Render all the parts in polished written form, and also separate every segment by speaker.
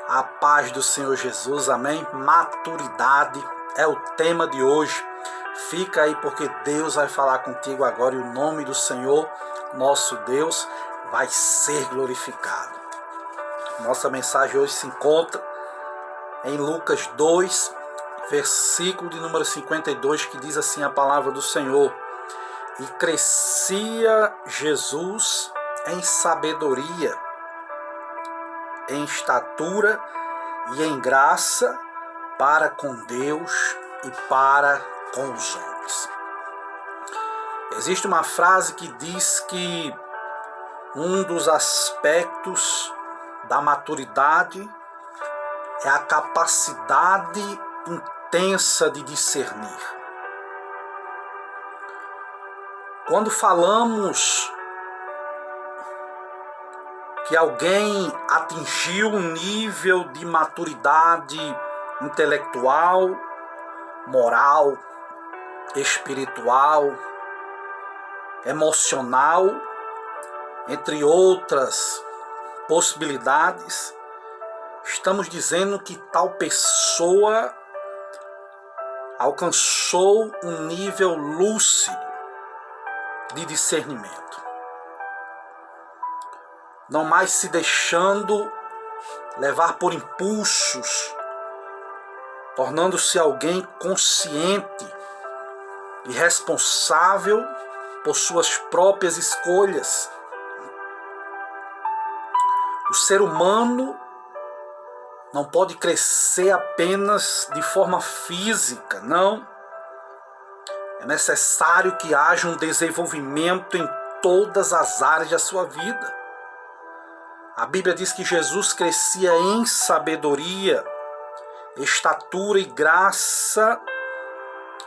Speaker 1: A paz do Senhor Jesus, amém? Maturidade é o tema de hoje. Fica aí porque Deus vai falar contigo agora e o nome do Senhor, nosso Deus, vai ser glorificado. Nossa mensagem hoje se encontra em Lucas 2, versículo de número 52, que diz assim a palavra do Senhor: E crescia Jesus em sabedoria, em estatura e em graça para com Deus e para com os homens. Existe uma frase que diz que um dos aspectos da maturidade é a capacidade intensa de discernir. Quando falamos que alguém atingiu um nível de maturidade intelectual, moral, espiritual, emocional, entre outras possibilidades, estamos dizendo que tal pessoa alcançou um nível lúcido de discernimento. Não mais se deixando levar por impulsos, tornando-se alguém consciente e responsável por suas próprias escolhas. O ser humano não pode crescer apenas de forma física, não. É necessário que haja um desenvolvimento em todas as áreas da sua vida. A Bíblia diz que Jesus crescia em sabedoria, estatura e graça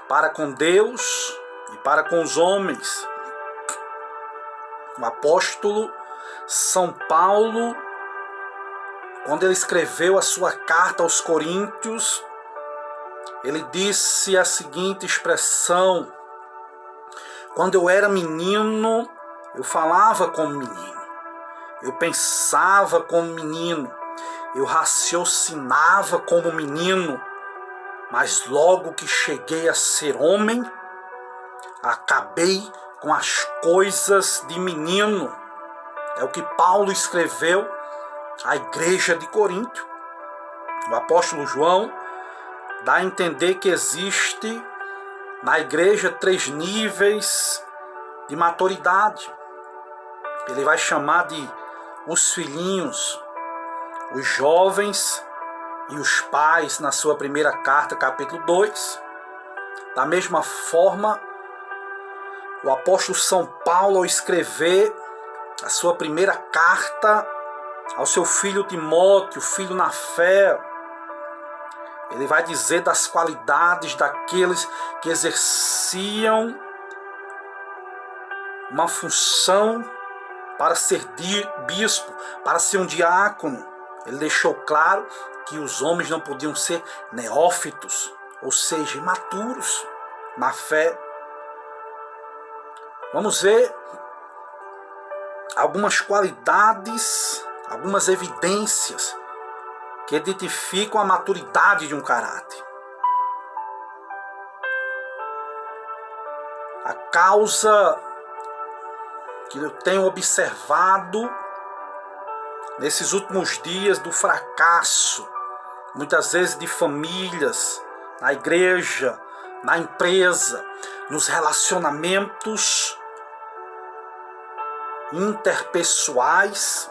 Speaker 1: para com Deus e para com os homens. O apóstolo São Paulo, quando ele escreveu a sua carta aos Coríntios, ele disse a seguinte expressão: quando eu era menino, eu falava como menino. Eu pensava como menino, eu raciocinava como menino, mas logo que cheguei a ser homem, acabei com as coisas de menino. É o que Paulo escreveu à igreja de Corinto. O apóstolo João dá a entender que existe na igreja 3 níveis de maturidade. Ele vai chamar de os filhinhos, os jovens e os pais na sua primeira carta, capítulo 2. Da mesma forma, o apóstolo São Paulo, ao escrever a sua primeira carta ao seu filho Timóteo, filho na fé, ele vai dizer das qualidades daqueles que exerciam uma função para ser bispo, para ser um diácono. Ele deixou claro que os homens não podiam ser neófitos, ou seja, imaturos na fé. Vamos ver algumas qualidades, algumas evidências que identificam a maturidade de um caráter. A causa que eu tenho observado nesses últimos dias do fracasso, muitas vezes de famílias, na igreja, na empresa, nos relacionamentos interpessoais,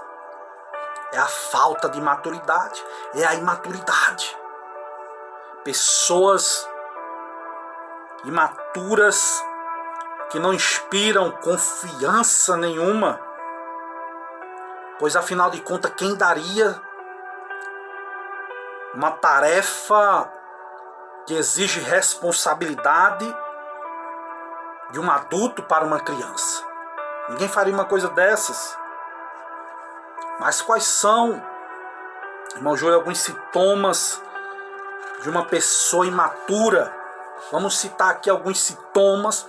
Speaker 1: é a falta de maturidade, é a imaturidade. Pessoas imaturas que não inspiram confiança nenhuma, pois afinal de contas, quem daria uma tarefa que exige responsabilidade de um adulto para uma criança? Ninguém faria uma coisa dessas. Mas quais são, irmão Júlio, alguns sintomas de uma pessoa imatura? Vamos citar aqui alguns sintomas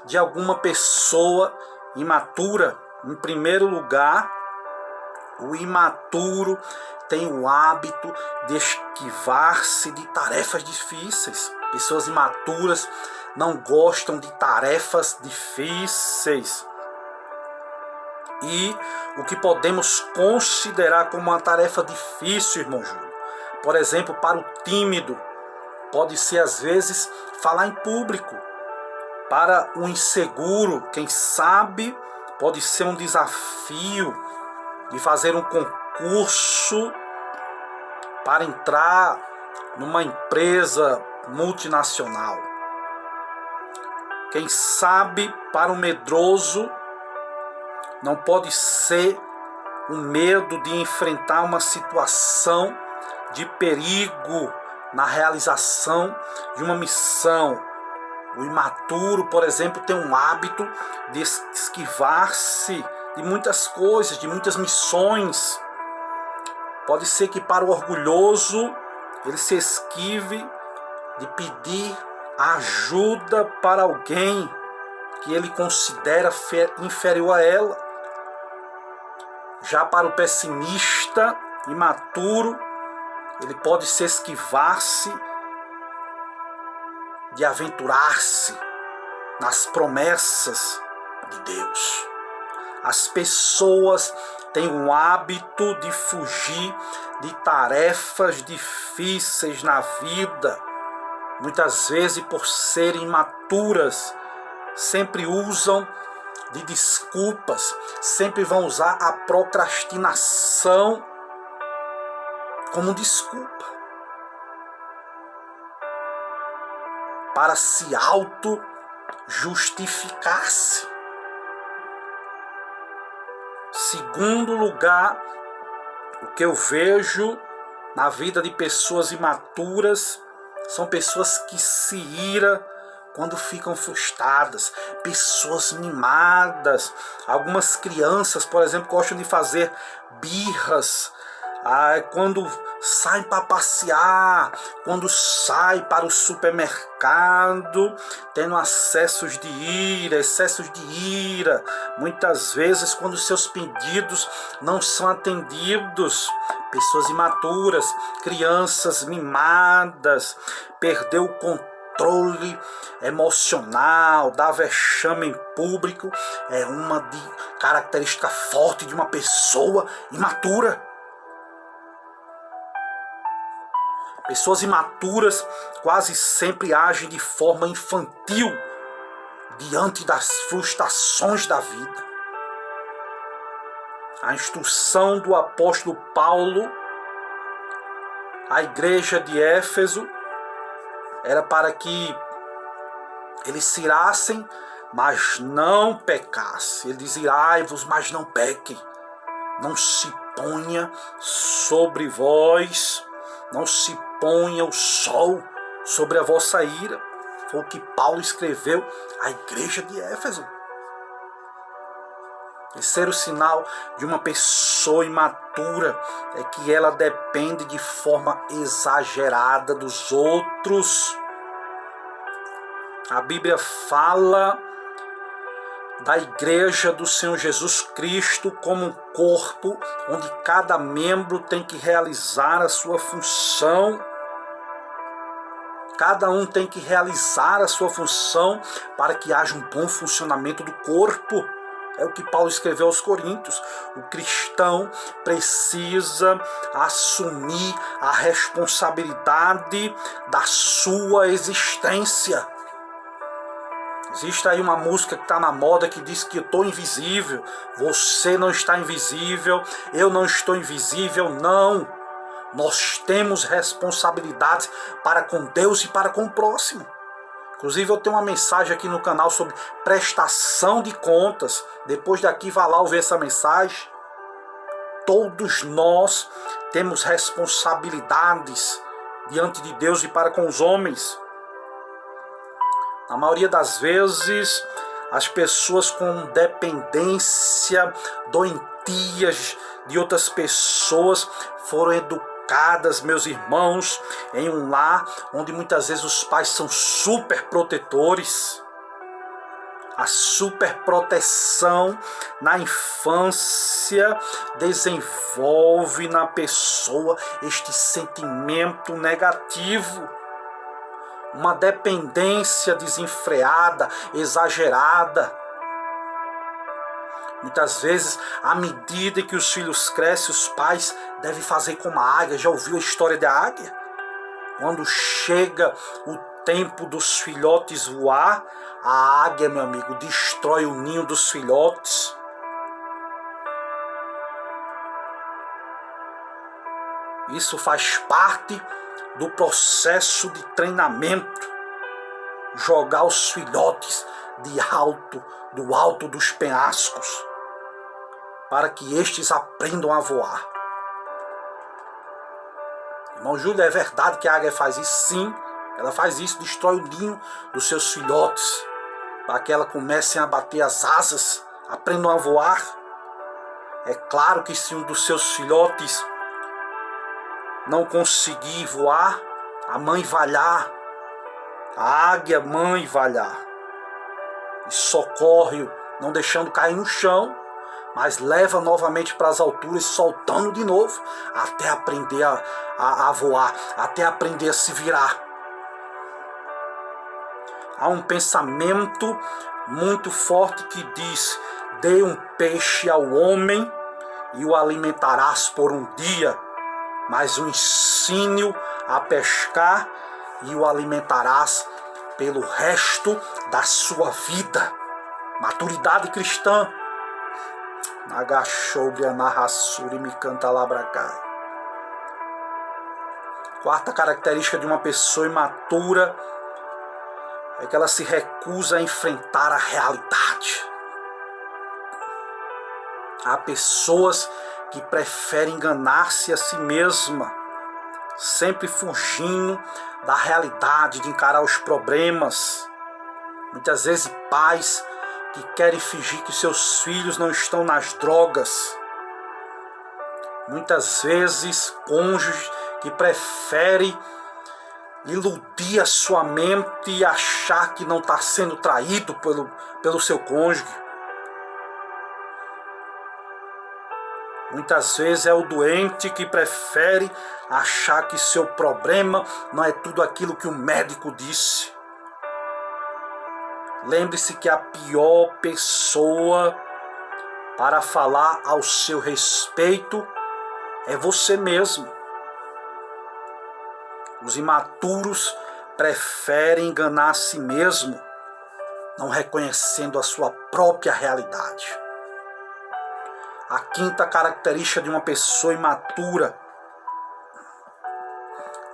Speaker 1: de alguma pessoa imatura. Em primeiro lugar, O imaturo tem o hábito de esquivar-se de tarefas difíceis. Pessoas imaturas não gostam de tarefas difíceis. E o que podemos considerar como uma tarefa difícil, irmão Júlio, por exemplo, para o tímido, pode ser às vezes falar em público. Para o inseguro, quem sabe, pode ser um desafio de fazer um concurso para entrar numa empresa multinacional. Quem sabe, para o medroso, não pode ser o medo de enfrentar uma situação de perigo na realização de uma missão. O imaturo, por exemplo, tem um hábito de esquivar-se de muitas coisas, de muitas missões. Pode ser que para o orgulhoso ele se esquive de pedir ajuda para alguém que ele considera inferior a ela. Já para o pessimista, imaturo, ele pode se esquivar-se de aventurar-se nas promessas de Deus. As pessoas têm o hábito de fugir de tarefas difíceis na vida. Muitas vezes, por serem imaturas, sempre usam de desculpas, sempre vão usar a procrastinação como desculpa para se auto-justificar-se. Segundo lugar, o que eu vejo na vida de pessoas imaturas são pessoas que se iram quando ficam frustradas, pessoas mimadas. Algumas crianças, por exemplo, gostam de fazer birras quando saem para passear, quando saem para o supermercado, tendo excessos de ira, muitas vezes quando seus pedidos não são atendidos. Pessoas imaturas, crianças mimadas, perdeu o controle emocional, dá vexame em público, é uma característica forte de uma pessoa imatura. Pessoas imaturas quase sempre agem de forma infantil diante das frustrações da vida. A instrução do apóstolo Paulo à igreja de Éfeso era para que eles se irassem, mas não pecassem. Ele diz: irai-vos, mas não pequem. Não se ponha sobre vós, não se ponha o sol sobre a vossa ira. Foi o que Paulo escreveu à igreja de Éfeso. Terceiro sinal de uma pessoa imatura é que ela depende de forma exagerada dos outros. A Bíblia fala da igreja do Senhor Jesus Cristo como um corpo onde cada membro tem que realizar a sua função. Cada um tem que realizar a sua função para que haja um bom funcionamento do corpo. É o que Paulo escreveu aos Coríntios. O cristão precisa assumir a responsabilidade da sua existência. Existe aí uma música que está na moda que diz que eu estou invisível. Você não está invisível, eu não estou invisível, não. Nós temos responsabilidades para com Deus e para com o próximo. Inclusive eu tenho uma mensagem aqui no canal sobre prestação de contas. Depois daqui vá lá ouvir essa mensagem. Todos nós temos responsabilidades diante de Deus e para com os homens. Na maioria das vezes, as pessoas com dependência, doentias de outras pessoas foram educadas, meus irmãos, em um lar onde muitas vezes os pais são super protetores. A superproteção na infância desenvolve na pessoa este sentimento negativo, uma dependência desenfreada, exagerada. Muitas vezes, à medida que os filhos crescem, os pais devem fazer como a águia. Já ouviu a história da águia? Quando chega o tempo dos filhotes voar, a águia, meu amigo, destrói o ninho dos filhotes. Isso faz parte do processo de treinamento. Jogar os filhotes do alto dos penhascos, para que estes aprendam a voar. Irmão Júlio, é verdade que a águia faz isso? Sim, ela faz isso, destrói o ninho dos seus filhotes, para que elas comecem a bater as asas, aprendam a voar. É claro que se um dos seus filhotes não conseguir voar, a mãe vai lá, a águia mãe vai lá e socorre-o, não deixando cair no chão, mas leva novamente para as alturas, soltando de novo, até aprender a voar, até aprender a se virar. Há um pensamento muito forte que diz: dê um peixe ao homem e o alimentarás por um dia, mas o ensine-o a pescar e o alimentarás pelo resto da sua vida. Maturidade cristã. Nagashobia narrassuri me canta labracai. Quarta característica de uma pessoa imatura é que ela se recusa a enfrentar a realidade. Há pessoas que preferem enganar-se a si mesma, sempre fugindo da realidade, de encarar os problemas. Muitas vezes pais que querem fingir que seus filhos não estão nas drogas. Muitas vezes cônjuges que preferem iludir a sua mente e achar que não está sendo traído pelo seu cônjuge. Muitas vezes é o doente que prefere achar que seu problema não é tudo aquilo que o médico disse. Lembre-se que a pior pessoa para falar ao seu respeito é você mesmo. Os imaturos preferem enganar a si mesmo, não reconhecendo a sua própria realidade. A quinta característica de uma pessoa imatura: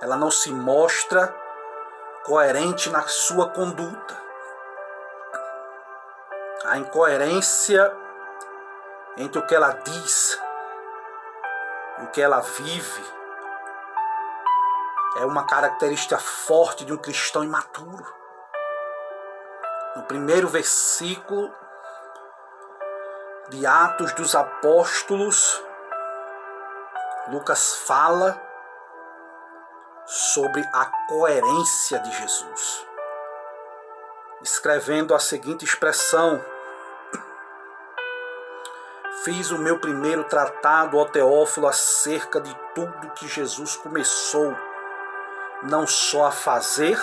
Speaker 1: ela não se mostra coerente na sua conduta. A incoerência entre o que ela diz e o que ela vive é uma característica forte de um cristão imaturo. No primeiro versículo de Atos dos Apóstolos, Lucas fala sobre a coerência de Jesus, escrevendo a seguinte expressão: fiz o meu primeiro tratado, ó Teófilo, acerca de tudo que Jesus começou, não só a fazer,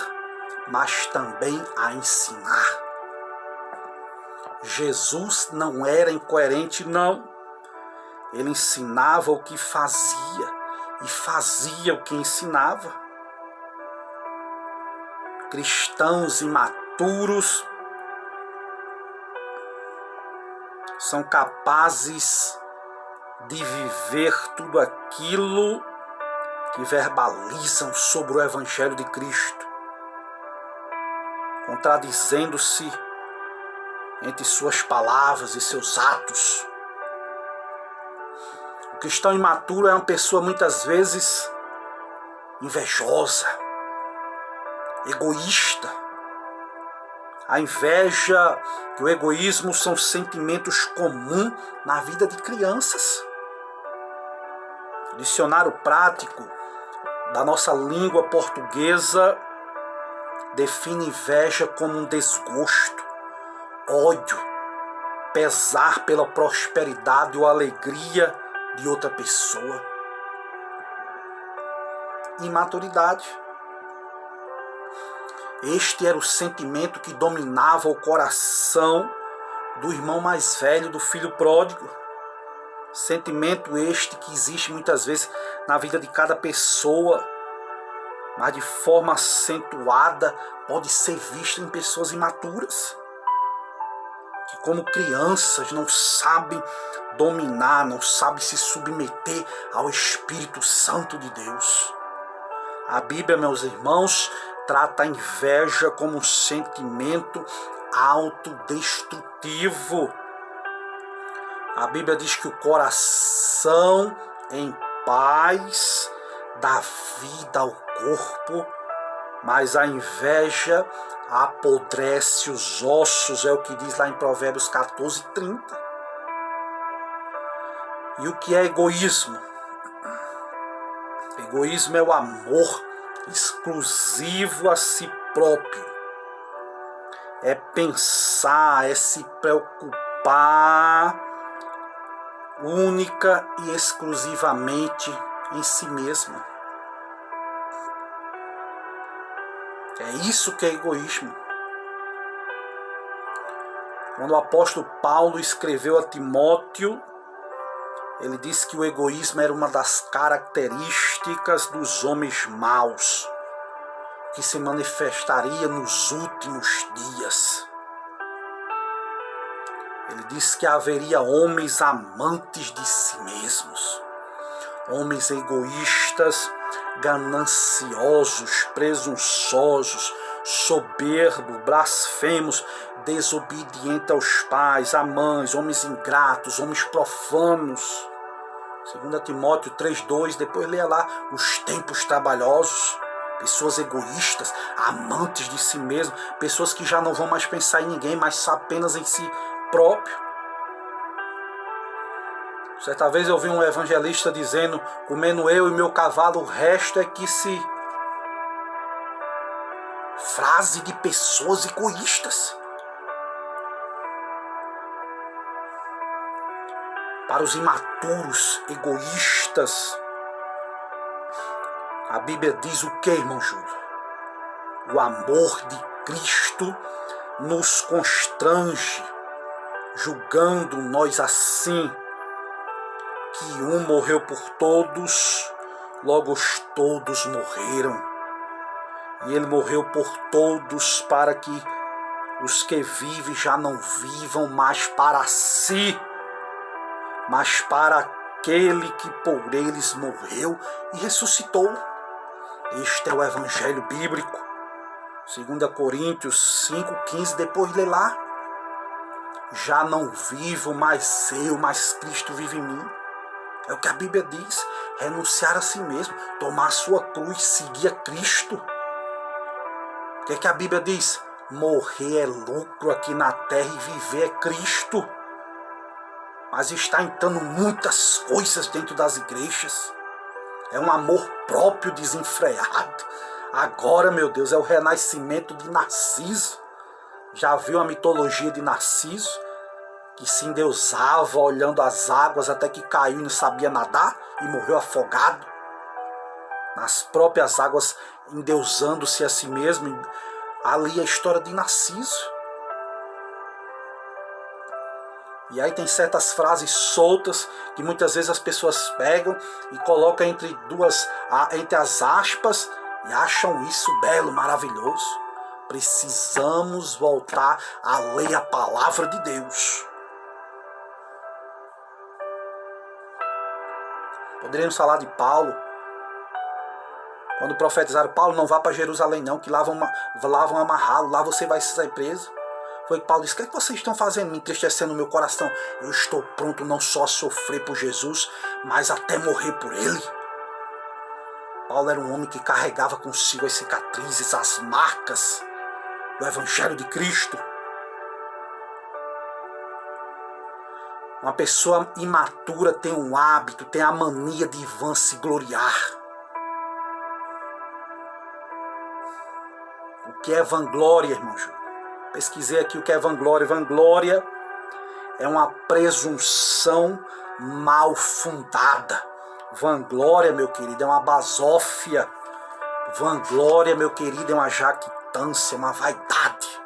Speaker 1: mas também a ensinar. Jesus não era incoerente, não. Ele ensinava o que fazia e fazia o que ensinava. Cristãos imaturos são capazes de viver tudo aquilo que verbalizam sobre o Evangelho de Cristo, contradizendo-se entre suas palavras e seus atos. O cristão imaturo é uma pessoa muitas vezes invejosa, egoísta. A inveja e o egoísmo são sentimentos comuns na vida de crianças. O dicionário prático da nossa língua portuguesa define inveja como um desgosto, ódio, pesar pela prosperidade ou alegria de outra pessoa. Imaturidade. Este era o sentimento que dominava o coração do irmão mais velho do filho pródigo. Sentimento este que existe muitas vezes na vida de cada pessoa, mas de forma acentuada pode ser visto em pessoas imaturas, que como crianças não sabem dominar, não sabem se submeter ao Espírito Santo de Deus. A Bíblia, meus irmãos, trata a inveja como um sentimento autodestrutivo. A Bíblia diz que o coração em paz dá vida ao corpo, mas a inveja apodrece os ossos, é o que diz lá em Provérbios 14:30. E o que é egoísmo? Egoísmo é o amor exclusivo a si próprio. É pensar, é se preocupar única e exclusivamente em si mesmo. É isso que é egoísmo. Quando o apóstolo Paulo escreveu a Timóteo, ele disse que o egoísmo era uma das características dos homens maus, que se manifestaria nos últimos dias. Ele disse que haveria homens amantes de si mesmos, homens egoístas, gananciosos, presunçosos, soberbos, blasfemos, desobedientes aos pais, a mães, homens ingratos, homens profanos. 2 Timóteo 3:2, depois leia lá, os tempos trabalhosos, pessoas egoístas, amantes de si mesmo, pessoas que já não vão mais pensar em ninguém, mas apenas em si próprio. Certa vez eu vi um evangelista dizendo, comendo eu e meu cavalo, o resto é que se... Frase de pessoas egoístas. Para os imaturos, egoístas, a Bíblia diz o que, irmão Júlio? O amor de Cristo nos constrange, julgando nós assim, que um morreu por todos, logo todos morreram. E ele morreu por todos para que os que vivem já não vivam mais para si, mas para aquele que por eles morreu e ressuscitou. Este é o Evangelho Bíblico. 2 Coríntios 5:15, depois lê lá. Já não vivo mais eu, mas Cristo vive em mim. É o que a Bíblia diz. Renunciar a si mesmo, tomar a sua cruz, seguir a Cristo. O que é que a Bíblia diz? Morrer é lucro aqui na terra e viver é Cristo. Mas está entrando muitas coisas dentro das igrejas. É um amor próprio desenfreado. Agora, meu Deus, é o renascimento de Narciso. Já viu a mitologia de Narciso? Que se endeusava olhando as águas até que caiu e não sabia nadar e morreu afogado. Nas próprias águas, endeusando-se a si mesmo. Ali a história de Narciso. E aí tem certas frases soltas que muitas vezes as pessoas pegam e colocam entre as aspas e acham isso belo, maravilhoso. Precisamos voltar a ler a palavra de Deus. Poderíamos falar de Paulo. Quando profetizaram, Paulo, não vá para Jerusalém não, que lá vão amarrá-lo, lá você vai ser preso. Foi que Paulo disse, o que é que vocês estão fazendo, me entristecendo o meu coração? Eu estou pronto não só a sofrer por Jesus, mas até morrer por Ele. Paulo era um homem que carregava consigo as cicatrizes, as marcas do Evangelho de Cristo. Uma pessoa imatura tem um hábito, tem a mania de vã se gloriar. O que é vanglória, irmão Júlio? Pesquisei aqui o que é vanglória. Vanglória é uma presunção mal fundada. Vanglória, meu querido, é uma basófia. Vanglória, meu querido, é uma jactância, uma vaidade.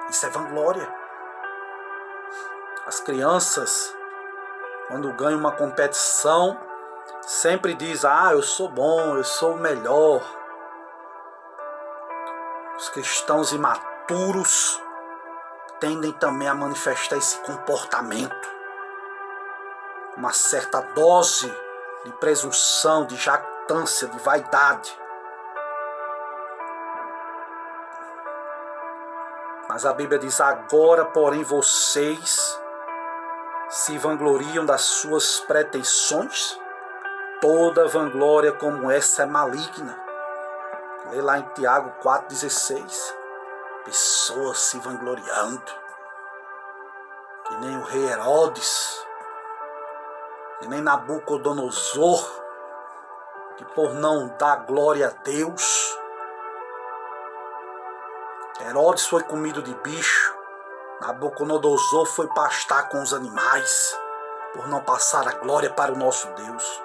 Speaker 1: Isso é vanglória. As crianças, quando ganham uma competição, sempre diz: ah, eu sou bom, eu sou o melhor. Os cristãos imaturos tendem também a manifestar esse comportamento. Uma certa dose de presunção, de jactância, de vaidade. Mas a Bíblia diz: agora, porém, vocês se vangloriam das suas pretensões. Toda vanglória como essa é maligna. Lê lá em Tiago 4,16. Pessoas se vangloriando. Que nem o rei Herodes. Que nem Nabucodonosor. Que por não dar glória a Deus. Herodes foi comido de bicho. Nabucodonosor foi pastar com os animais. Por não passar a glória para o nosso Deus.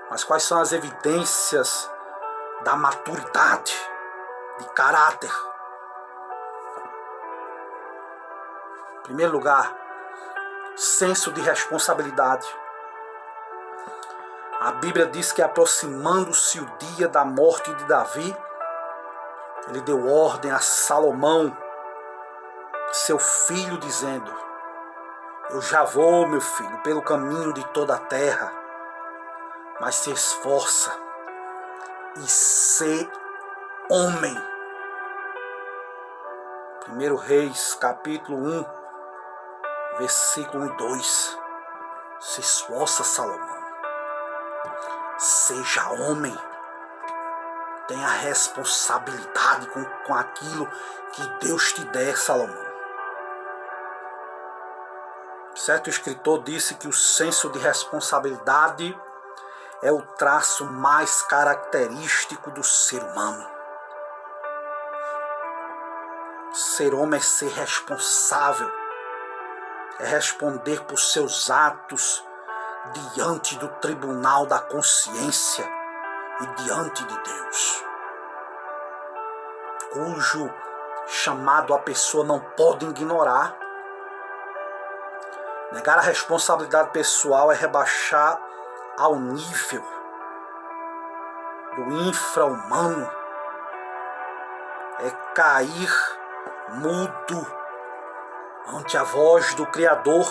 Speaker 1: Mas quais são as evidências da maturidade de caráter? Em primeiro lugar, senso de responsabilidade. A Bíblia diz que, aproximando-se o dia da morte de Davi, ele deu ordem a Salomão, seu filho, dizendo: eu já vou, meu filho, pelo caminho de toda a terra, mas se esforça e sê homem. 1 Reis, capítulo 1, versículo 2. Se esforça, Salomão. Seja homem. Tenha responsabilidade com aquilo que Deus te der, Salomão. Certo escritor disse que o senso de responsabilidade é o traço mais característico do ser humano. Ser homem é ser responsável, é responder por seus atos diante do tribunal da consciência e diante de Deus, cujo chamado a pessoa não pode ignorar. Negar a responsabilidade pessoal é rebaixar ao nível do infra-humano, é cair mudo ante a voz do Criador.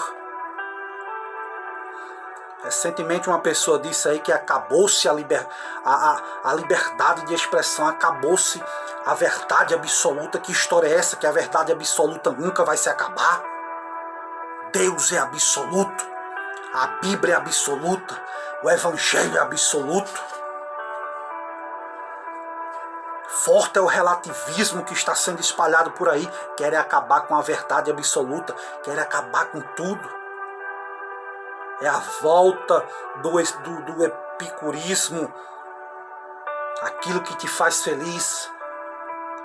Speaker 1: Recentemente uma pessoa disse aí que acabou-se a liberdade de expressão, acabou-se a verdade absoluta. Que história é essa? Que a verdade absoluta nunca vai se acabar? Deus é absoluto, a Bíblia é absoluta, o Evangelho é absoluto. Forte é o relativismo que está sendo espalhado por aí. Querem acabar com a verdade absoluta, querem acabar com tudo. É a volta do epicurismo. Aquilo que te faz feliz,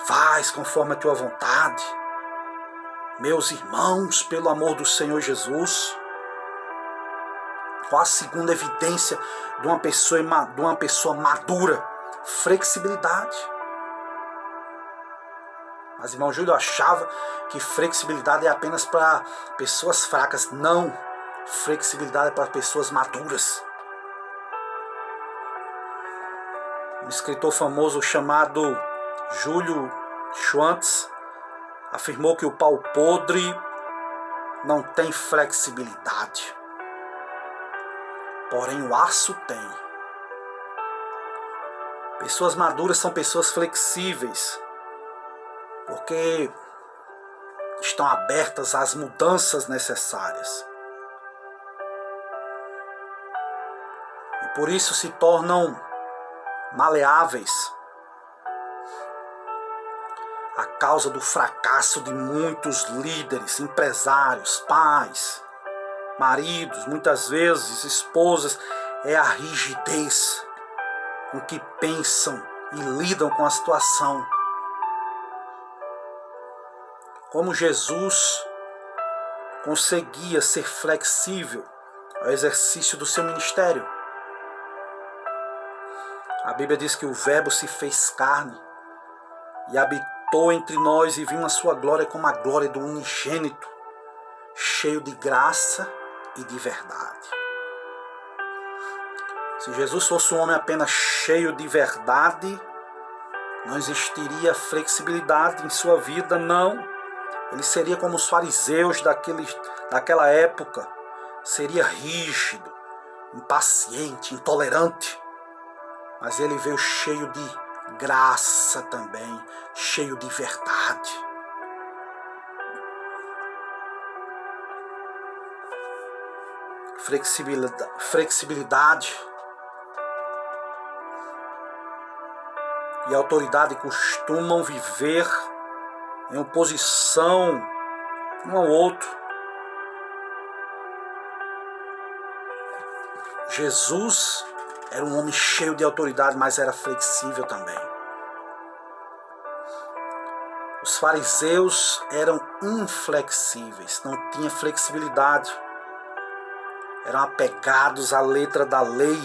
Speaker 1: faz conforme a tua vontade. Meus irmãos, pelo amor do Senhor Jesus, qual a segunda evidência de uma pessoa madura? Flexibilidade. Mas irmão Júlio achava que flexibilidade é apenas para pessoas fracas. Não, flexibilidade é para pessoas maduras. Um escritor famoso chamado Júlio Schwantz afirmou que o pau podre não tem flexibilidade, porém o aço tem. Pessoas maduras são pessoas flexíveis, porque estão abertas às mudanças necessárias. E por isso se tornam maleáveis. A causa do fracasso de muitos líderes, empresários, pais, maridos, muitas vezes esposas, é a rigidez com que pensam e lidam com a situação. como Jesus conseguia ser flexível ao exercício do seu ministério. A Bíblia diz que o Verbo se fez carne e habitou entre nós e vimos a sua glória como a glória do unigênito, cheio de graça e de verdade. Se Jesus fosse um homem apenas cheio de verdade, não existiria flexibilidade em sua vida, não. Ele seria como os fariseus daquela época, seria rígido, impaciente, intolerante. Mas ele veio cheio de graça também, cheio de verdade. Flexibilidade e autoridade costumam viver em oposição um ao outro. Jesus era um homem cheio de autoridade, mas era flexível também. Os fariseus eram inflexíveis, não tinham flexibilidade. Eram apegados à letra da lei,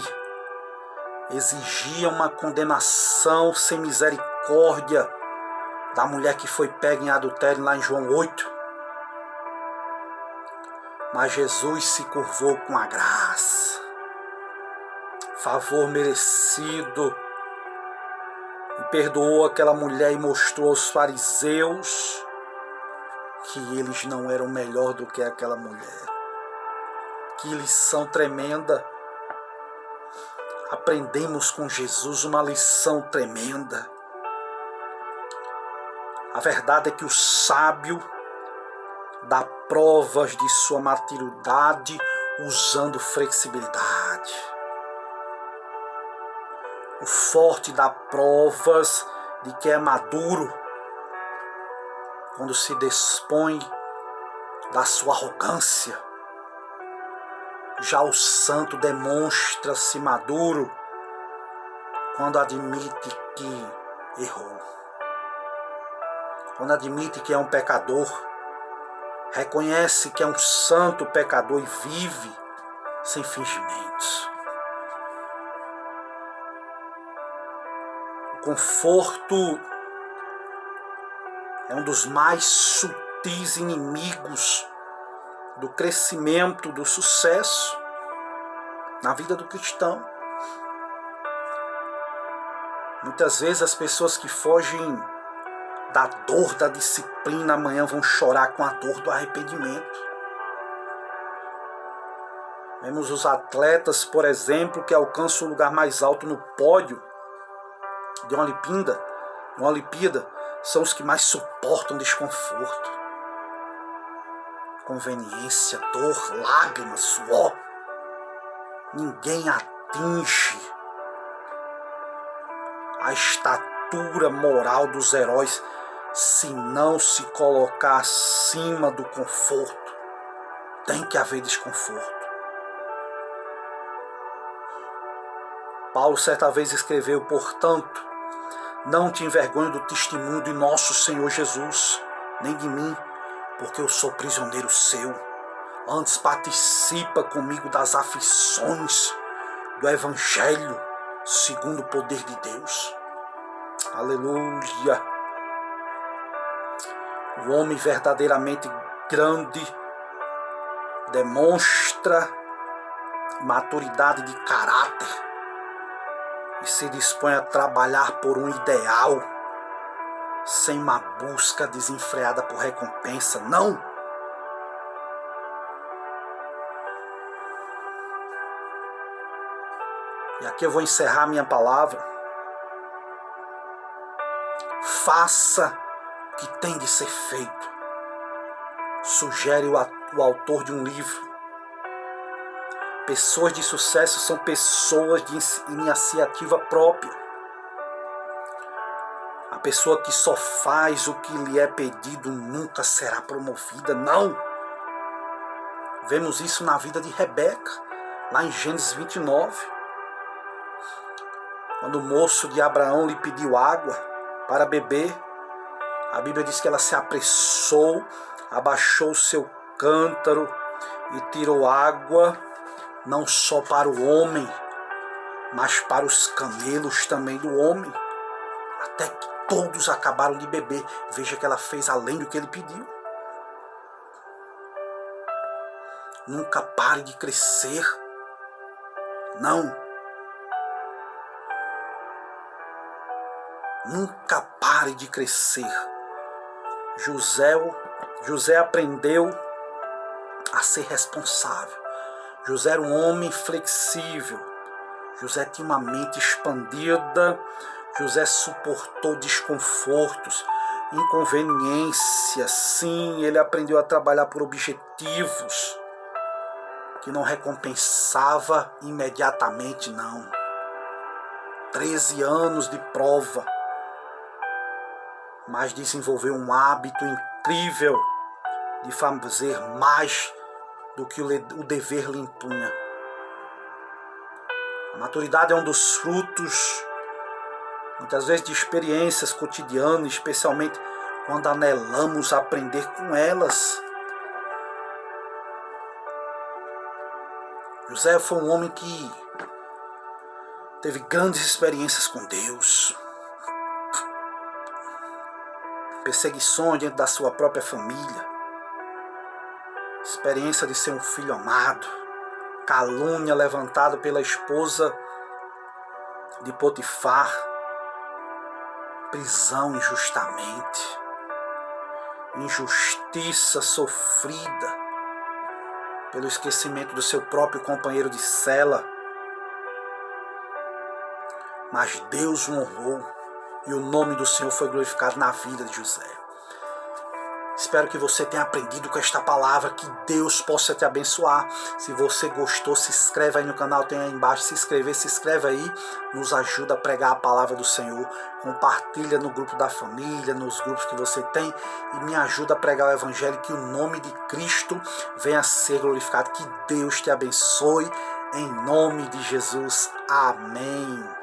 Speaker 1: exigiam uma condenação sem misericórdia da mulher que foi pega em adultério lá em João 8. Mas Jesus se curvou com a graça, favor merecido, e perdoou aquela mulher e mostrou aos fariseus que eles não eram melhor do que aquela mulher. Que lição tremenda! Aprendemos com Jesus uma lição tremenda. A verdade é que o sábio dá provas de sua maturidade usando flexibilidade. O forte dá provas de que é maduro quando se dispõe da sua arrogância. Já o santo demonstra-se maduro quando admite que errou. Quando admite que é um pecador, reconhece que é um santo pecador e vive sem fingimentos. O conforto é um dos mais sutis inimigos do crescimento, do sucesso na vida do cristão. Muitas vezes as pessoas que fogem da dor da disciplina amanhã vão chorar com a dor do arrependimento. Vemos os atletas, por exemplo, que alcançam o lugar mais alto no pódio de uma Olimpíada, são os que mais suportam desconforto, conveniência, dor, lágrimas, suor. Ninguém atinge a estatura moral dos heróis se não se colocar acima do conforto. Tem que haver desconforto. Paulo certa vez escreveu: portanto, não te envergonhe do testemunho de nosso Senhor Jesus, nem de mim, porque eu sou prisioneiro seu. Antes participa comigo das aflições do Evangelho, segundo o poder de Deus. Aleluia! O homem verdadeiramente grande demonstra maturidade de caráter e se dispõe a trabalhar por um ideal, sem uma busca desenfreada por recompensa. Não! E aqui eu vou encerrar minha palavra. Faça o que tem de ser feito, sugere o autor de um livro. Pessoas de sucesso são pessoas de iniciativa própria. A pessoa que só faz o que lhe é pedido nunca será promovida, não. Vemos isso na vida de Rebeca, lá em Gênesis 29. Quando o moço de Abraão lhe pediu água para beber, A Bíblia diz que ela se apressou, abaixou o seu cântaro e tirou água, não só para o homem, mas para os camelos também do homem, até que todos acabaram de beber. Veja que ela fez além do que ele pediu. Nunca pare de crescer. Não. Nunca pare de crescer. José aprendeu a ser responsável. José era um homem flexível. José tinha uma mente expandida. José suportou desconfortos, inconveniências. Sim, ele aprendeu a trabalhar por objetivos que não recompensava imediatamente, não. 13 anos de prova, mas desenvolveu um hábito incrível de fazer mais do que o dever lhe impunha. A maturidade é um dos frutos, muitas vezes, de experiências cotidianas, especialmente quando anelamos aprender com elas. José foi um homem que teve grandes experiências com Deus. Perseguições dentro da sua própria família. Experiência de ser um filho amado. Calúnia levantada pela esposa de Potifar. Prisão injustamente. Injustiça sofrida pelo esquecimento do seu próprio companheiro de cela. Mas Deus o honrou e o nome do Senhor foi glorificado na vida de José. Espero que você tenha aprendido com esta palavra, que Deus possa te abençoar. Se você gostou, se inscreve aí no canal, tem aí embaixo, se inscreve aí, nos ajuda a pregar a palavra do Senhor. Compartilha no grupo da família, nos grupos que você tem, e me ajuda a pregar o Evangelho, que o nome de Cristo venha a ser glorificado. Que Deus te abençoe, em nome de Jesus. Amém.